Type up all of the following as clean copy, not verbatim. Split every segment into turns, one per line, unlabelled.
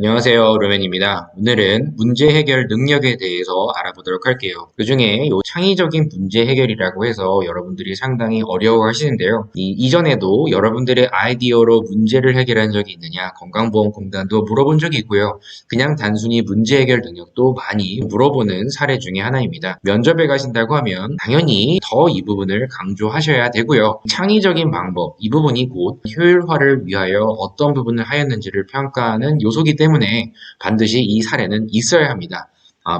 안녕하세요, 루멘입니다. 오늘은 문제 해결 능력에 대해서 알아보도록 할게요. 그중에 요 창의적인 문제 해결이라고 해서 여러분들이 상당히 어려워하시는데요. 이전에도 여러분들의 아이디어로 문제를 해결한 적이 있느냐, 건강보험공단도 물어본 적이 있고요. 그냥 단순히 문제 해결 능력도 많이 물어보는 사례 중에 하나입니다. 면접에 가신다고 하면 당연히 더 이 부분을 강조하셔야 되고요. 창의적인 방법, 이 부분이 곧 효율화를 위하여 어떤 부분을 하였는지를 평가하는 요소이기 때문에 반드시 이 사례는 있어야 합니다.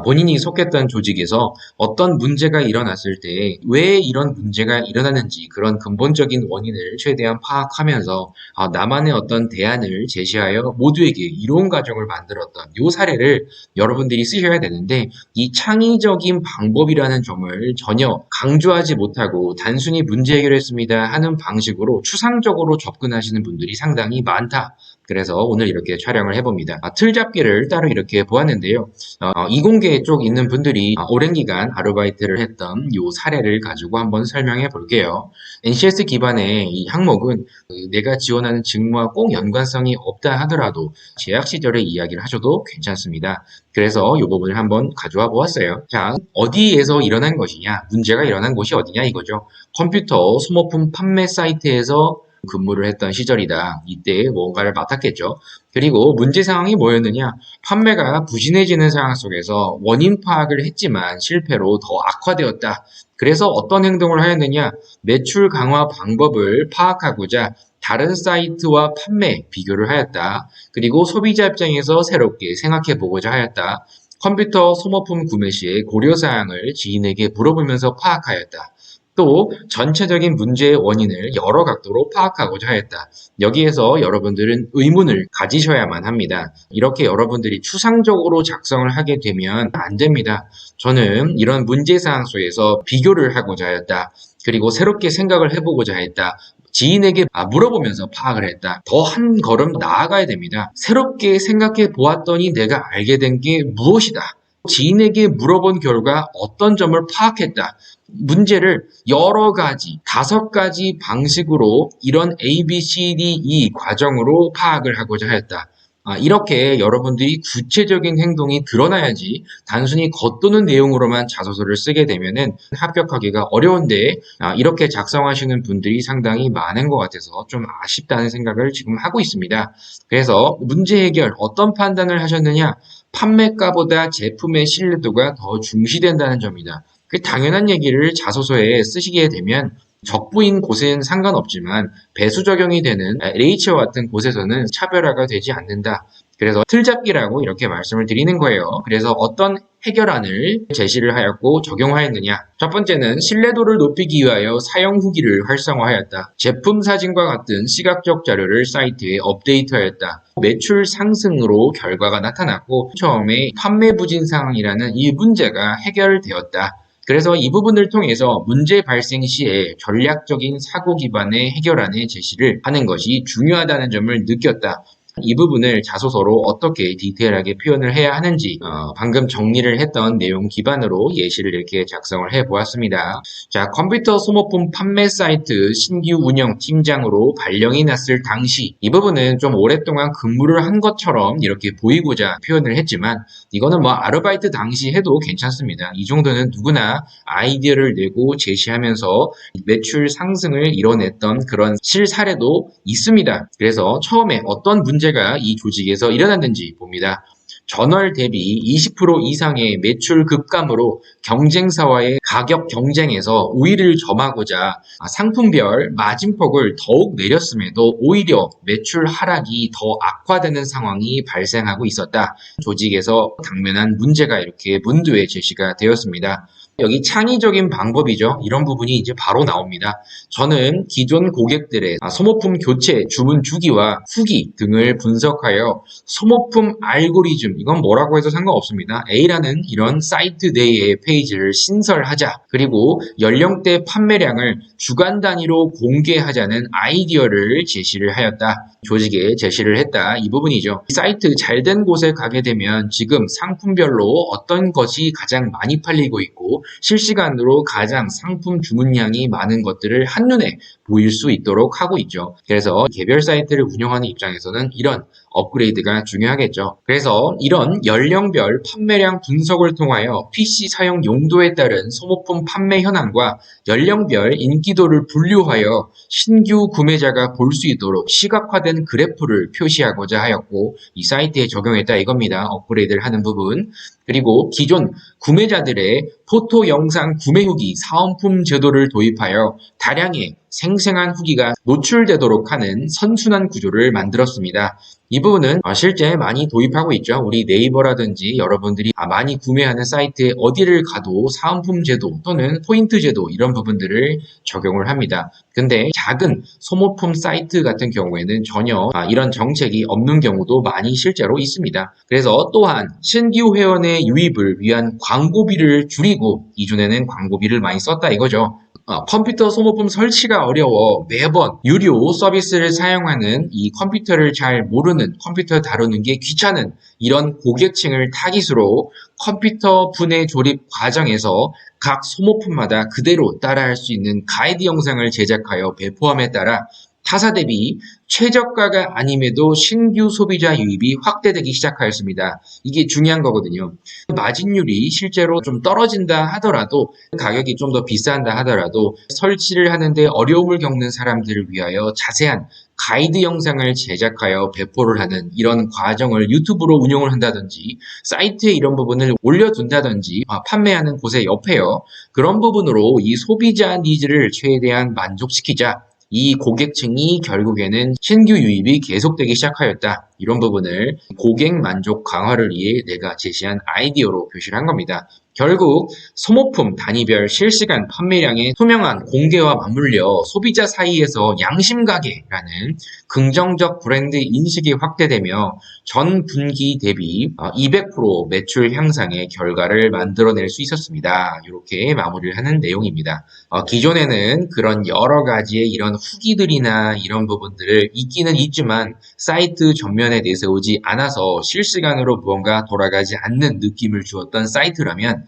본인이 속했던 조직에서 어떤 문제가 일어났을 때 왜 이런 문제가 일어나는지 그런 근본적인 원인을 최대한 파악하면서 나만의 어떤 대안을 제시하여 모두에게 이로운 과정을 만들었던 이 사례를 여러분들이 쓰셔야 되는데, 이 창의적인 방법이라는 점을 전혀 강조하지 못하고 단순히 문제 해결했습니다 하는 방식으로 추상적으로 접근하시는 분들이 상당히 많다. 그래서 오늘 이렇게 촬영을 해봅니다. 틀잡기를 따로 이렇게 보았는데요. 이공계 쪽 있는 분들이 오랜 기간 아르바이트를 했던 이 사례를 가지고 한번 설명해 볼게요. NCS 기반의 이 항목은 내가 지원하는 직무와 꼭 연관성이 없다 하더라도 재학 시절의 이야기를 하셔도 괜찮습니다. 그래서 이 부분을 한번 가져와 보았어요. 자, 어디에서 일어난 것이냐? 문제가 일어난 곳이 어디냐 이거죠. 컴퓨터 소모품 판매 사이트에서 근무를 했던 시절이다. 이때 뭔가를 맡았겠죠. 그리고 문제 상황이 뭐였느냐? 판매가 부진해지는 상황 속에서 원인 파악을 했지만 실패로 더 악화되었다. 그래서 어떤 행동을 하였느냐? 매출 강화 방법을 파악하고자 다른 사이트와 판매 비교를 하였다. 그리고 소비자 입장에서 새롭게 생각해 보고자 하였다. 컴퓨터 소모품 구매 시에 고려사항을 지인에게 물어보면서 파악하였다. 또 전체적인 문제의 원인을 여러 각도로 파악하고자 하였다. 여기에서 여러분들은 의문을 가지셔야만 합니다. 이렇게 여러분들이 추상적으로 작성을 하게 되면 안 됩니다. 저는 이런 문제사항 속에서 비교를 하고자 하였다. 그리고 새롭게 생각을 해보고자 했다. 지인에게 물어보면서 파악을 했다. 더 한 걸음 나아가야 됩니다. 새롭게 생각해 보았더니 내가 알게 된 게 무엇이다. 지인에게 물어본 결과 어떤 점을 파악했다. 문제를 여러 가지, 5가지 방식으로 이런 A, B, C, D, E 과정으로 파악을 하고자 하였다. 이렇게 여러분들이 구체적인 행동이 드러나야지 단순히 겉도는 내용으로만 자소서를 쓰게 되면은 합격하기가 어려운데, 이렇게 작성하시는 분들이 상당히 많은 것 같아서 좀 아쉽다는 생각을 지금 하고 있습니다. 그래서 문제 해결 어떤 판단을 하셨느냐? 판매가보다 제품의 신뢰도가 더 중시된다는 점이다. 그 당연한 얘기를 자소서에 쓰시게 되면 적부인 곳은 상관없지만 배수 적용이 되는 LH와 같은 곳에서는 차별화가 되지 않는다. 그래서 틀잡기라고 이렇게 말씀을 드리는 거예요. 그래서 어떤 해결안을 제시를 하였고 적용하였느냐. 첫 번째는 신뢰도를 높이기 위하여 사용 후기를 활성화하였다. 제품 사진과 같은 시각적 자료를 사이트에 업데이트하였다. 매출 상승으로 결과가 나타났고 처음에 판매 부진 상황이라는 이 문제가 해결되었다. 그래서 이 부분을 통해서 문제 발생 시에 전략적인 사고 기반의 해결안의 제시를 하는 것이 중요하다는 점을 느꼈다. 이 부분을 자소서로 어떻게 디테일하게 표현을 해야 하는지 방금 정리를 했던 내용 기반으로 예시를 이렇게 작성을 해보았습니다. 자, 컴퓨터 소모품 판매 사이트 신규 운영 팀장으로 발령이 났을 당시, 이 부분은 좀 오랫동안 근무를 한 것처럼 이렇게 보이고자 표현을 했지만 이거는 뭐 아르바이트 당시 해도 괜찮습니다. 이 정도는 누구나 아이디어를 내고 제시하면서 매출 상승을 이뤄냈던 그런 실사례도 있습니다. 그래서 처음에 어떤 문제가 이 조직에서 일어났는지 봅니다. 전월 대비 20% 이상의 매출 급감으로 경쟁사와의 가격 경쟁에서 우위를 점하고자 상품별 마진폭을 더욱 내렸음에도 오히려 매출 하락이 더 악화되는 상황이 발생하고 있었다. 조직에서 당면한 문제가 이렇게 문두에 제시가 되었습니다. 여기 창의적인 방법이죠. 이런 부분이 이제 바로 나옵니다. 저는 기존 고객들의 소모품 교체 주문 주기와 후기 등을 분석하여 소모품 알고리즘, 이건 뭐라고 해도 상관없습니다. A라는 이런 사이트 내의 페이지를 신설하자. 그리고 연령대 판매량을 주간 단위로 공개하자는 아이디어를 제시를 하였다. 조직에 제시를 했다. 이 부분이죠. 사이트 잘 된 곳에 가게 되면 지금 상품별로 어떤 것이 가장 많이 팔리고 있고 실시간으로 가장 상품 주문량이 많은 것들을 한눈에 보일 수 있도록 하고 있죠. 그래서 개별 사이트를 운영하는 입장에서는 이런 업그레이드가 중요하겠죠. 그래서 이런 연령별 판매량 분석을 통하여 PC 사용 용도에 따른 소모품 판매 현황과 연령별 인기도를 분류하여 신규 구매자가 볼 수 있도록 시각화된 그래프를 표시하고자 하였고, 이 사이트에 적용했다 이겁니다. 업그레이드를 하는 부분. 그리고 기존 구매자들의 포토 영상 구매 후기 사은품 제도를 도입하여 다량의 생생한 후기가 노출되도록 하는 선순환 구조를 만들었습니다. 이 부분은 실제 많이 도입하고 있죠. 우리 네이버라든지 여러분들이 많이 구매하는 사이트에 어디를 가도 사은품 제도 또는 포인트 제도 이런 부분들을 적용을 합니다. 근데 작은 소모품 사이트 같은 경우에는 전혀 이런 정책이 없는 경우도 많이 실제로 있습니다. 그래서 또한 신규 회원의 유입을 위한 광고비를 줄이고, 이전에는 광고비를 많이 썼다 이거죠. 컴퓨터 소모품 설치가 어려워 매번 유료 서비스를 사용하는, 이 컴퓨터를 잘 모르는, 컴퓨터 다루는 게 귀찮은 이런 고객층을 타깃으로 컴퓨터 분해 조립 과정에서 각 소모품마다 그대로 따라할 수 있는 가이드 영상을 제작하여 배포함에 따라 타사 대비 최저가가 아님에도 신규 소비자 유입이 확대되기 시작하였습니다. 이게 중요한 거거든요. 마진율이 실제로 좀 떨어진다 하더라도, 가격이 좀 더 비싼다 하더라도 설치를 하는데 어려움을 겪는 사람들을 위하여 자세한 가이드 영상을 제작하여 배포를 하는 이런 과정을 유튜브로 운영을 한다든지, 사이트에 이런 부분을 올려둔다든지, 판매하는 곳의 옆에요. 그런 부분으로 이 소비자 니즈를 최대한 만족시키자, 이 고객층이 결국에는 신규 유입이 계속되기 시작하였다. 이런 부분을 고객 만족 강화를 위해 내가 제시한 아이디어로 표시를 한 겁니다. 결국 소모품 단위별 실시간 판매량의 투명한 공개와 맞물려 소비자 사이에서 양심가게라는 긍정적 브랜드 인식이 확대되며 전 분기 대비 200% 매출 향상의 결과를 만들어낼 수 있었습니다. 이렇게 마무리를 하는 내용입니다. 기존에는 그런 여러 가지의 이런 후기들이나 이런 부분들을 있기는 있지만 사이트 전면에 내세우지 않아서 실시간으로 무언가 돌아가지 않는 느낌을 주었던 사이트라면,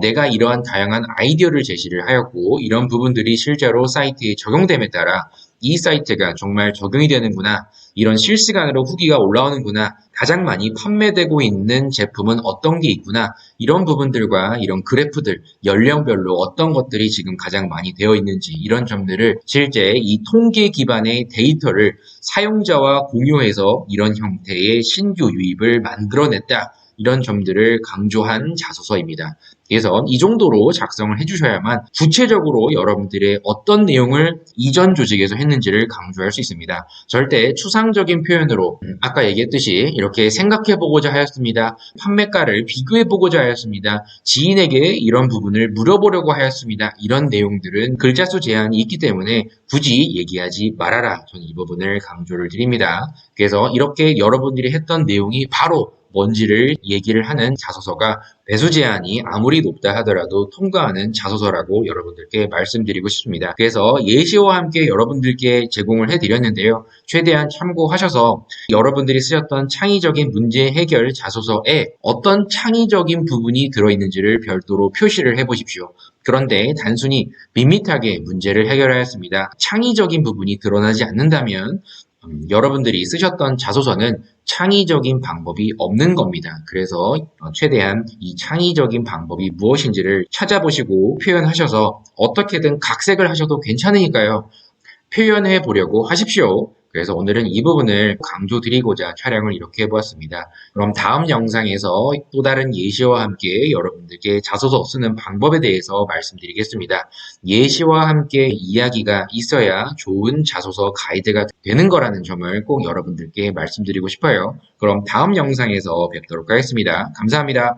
내가 이러한 다양한 아이디어를 제시를 하였고, 이런 부분들이 실제로 사이트에 적용됨에 따라 이 사이트가 정말 적용이 되는구나, 이런 실시간으로 후기가 올라오는구나, 가장 많이 판매되고 있는 제품은 어떤 게 있구나, 이런 부분들과 이런 그래프들, 연령별로 어떤 것들이 지금 가장 많이 되어 있는지, 이런 점들을 실제 이 통계 기반의 데이터를 사용자와 공유해서 이런 형태의 신규 유입을 만들어냈다. 이런 점들을 강조한 자소서입니다. 그래서 이 정도로 작성을 해주셔야만 구체적으로 여러분들의 어떤 내용을 이전 조직에서 했는지를 강조할 수 있습니다. 절대 추상적인 표현으로 아까 얘기했듯이 이렇게 생각해보고자 하였습니다. 판매가를 비교해보고자 하였습니다. 지인에게 이런 부분을 물어보려고 하였습니다. 이런 내용들은 글자 수 제한이 있기 때문에 굳이 얘기하지 말아라. 저는 이 부분을 강조를 드립니다. 그래서 이렇게 여러분들이 했던 내용이 바로 뭔지를 얘기를 하는 자소서가 배수 제한이 아무리 높다 하더라도 통과하는 자소서라고 여러분들께 말씀드리고 싶습니다. 그래서 예시와 함께 여러분들께 제공을 해드렸는데요. 최대한 참고하셔서 여러분들이 쓰셨던 창의적인 문제 해결 자소서에 어떤 창의적인 부분이 들어있는지를 별도로 표시를 해보십시오. 그런데 단순히 밋밋하게 문제를 해결하였습니다. 창의적인 부분이 드러나지 않는다면 여러분들이 쓰셨던 자소서는 창의적인 방법이 없는 겁니다. 그래서 최대한 이 창의적인 방법이 무엇인지를 찾아보시고 표현하셔서 어떻게든 각색을 하셔도 괜찮으니까요. 표현해 보려고 하십시오. 그래서 오늘은 이 부분을 강조드리고자 촬영을 이렇게 해보았습니다. 그럼 다음 영상에서 또 다른 예시와 함께 여러분들께 자소서 쓰는 방법에 대해서 말씀드리겠습니다. 예시와 함께 이야기가 있어야 좋은 자소서 가이드가 되는 거라는 점을 꼭 여러분들께 말씀드리고 싶어요. 그럼 다음 영상에서 뵙도록 하겠습니다. 감사합니다.